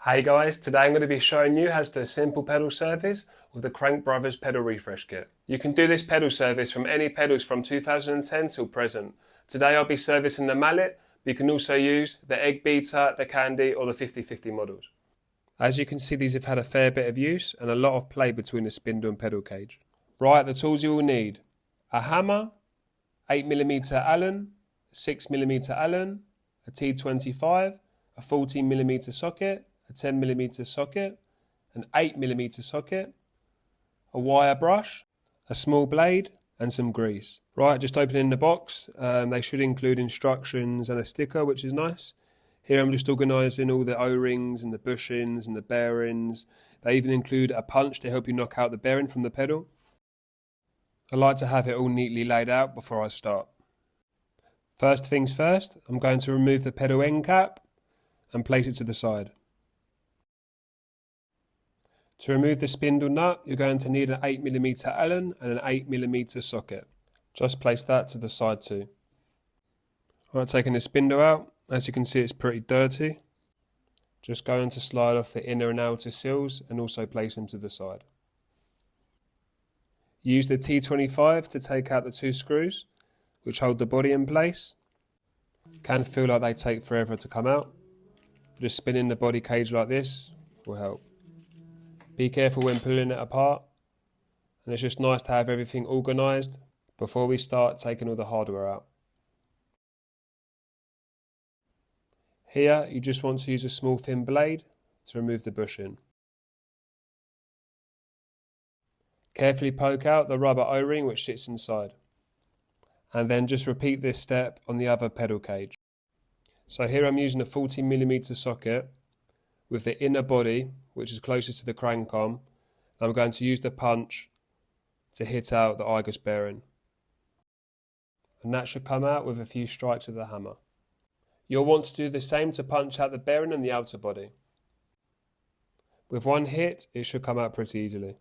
Hey guys, today I'm going to be showing you how to do a simple pedal service with the Crank Brothers pedal refresh kit. You can do this pedal service from any pedals from 2010 till present. Today I'll be servicing the mallet, but you can also use the egg beater, the candy or the 50/50 models. As you can see, these have had a fair bit of use and a lot of play between the spindle and pedal cage. Right, the tools you will need: a hammer, 8mm Allen, 6mm Allen, a T25, a 14mm socket, a 10mm socket, an 8mm socket, a wire brush, a small blade and some grease. Right, just opening the box, they should include instructions and a sticker, which is nice. Here I'm just organising all the O-rings and the bushings and the bearings. They even include a punch to help you knock out the bearing from the pedal. I like to have it all neatly laid out before I start. First things first, I'm going to remove the pedal end cap and place it to the side. To remove the spindle nut, you're going to need an 8mm Allen and an 8mm socket. Just place that to the side too. Alright, taking the spindle out, as you can see it's pretty dirty. Just going to slide off the inner and outer seals and also place them to the side. Use the T25 to take out the two screws which hold the body in place. Can feel like they take forever to come out. Just spinning the body cage like this will help. Be careful when pulling it apart, and it's just nice to have everything organised before we start taking all the hardware out. Here you just want to use a small thin blade to remove the bushing. Carefully poke out the rubber O-ring which sits inside, and then just repeat this step on the other pedal cage. So here I'm using a 14mm socket with the inner body, which is closest to the crank arm. I'm going to use the punch to hit out the IGUS bearing. And that should come out with a few strikes of the hammer. You'll want to do the same to punch out the bearing and the outer body. With one hit, it should come out pretty easily.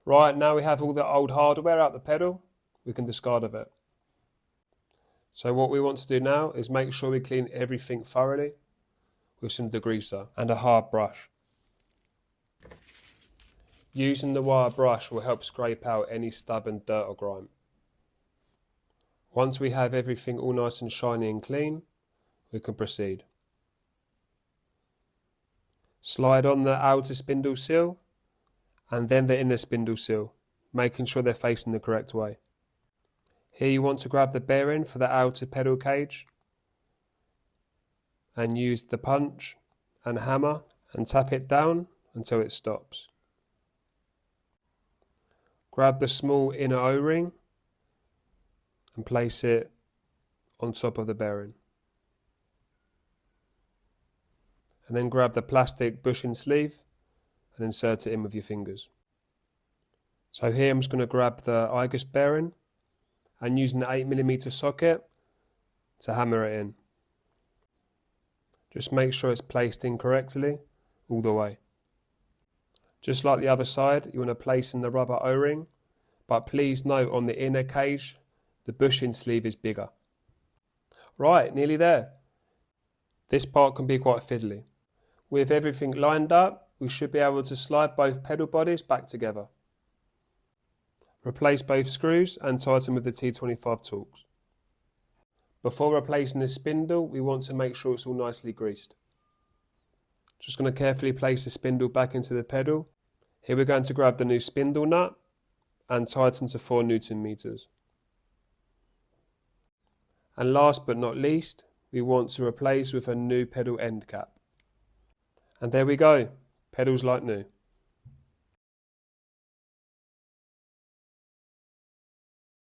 Right, now we have all the old hardware out the pedal, we can discard of it. So what we want to do now is make sure we clean everything thoroughly with some degreaser and a hard brush. Using the wire brush will help scrape out any stubborn dirt or grime. Once we have everything all nice and shiny and clean, we can proceed. Slide on the outer spindle seal and then the inner spindle seal, making sure they're facing the correct way. Here you want to grab the bearing for the outer pedal cage and use the punch and hammer and tap it down until it stops. Grab the small inner O-ring and place it on top of the bearing. And then grab the plastic bushing sleeve and insert it in with your fingers. So here I'm just going to grab the IGUS bearing and using the 8mm socket to hammer it in. Just make sure it's placed in correctly all the way. Just like the other side, you want to place in the rubber O-ring, but please note on the inner cage, the bushing sleeve is bigger. Right, nearly there. This part can be quite fiddly. With everything lined up, we should be able to slide both pedal bodies back together. Replace both screws and tighten with the T25 Torx. Before replacing the spindle, we want to make sure it's all nicely greased. Just going to carefully place the spindle back into the pedal. Here we're going to grab the new spindle nut and tighten to 4 Newton meters. And last but not least, we want to replace with a new pedal end cap. And there we go, pedals like new.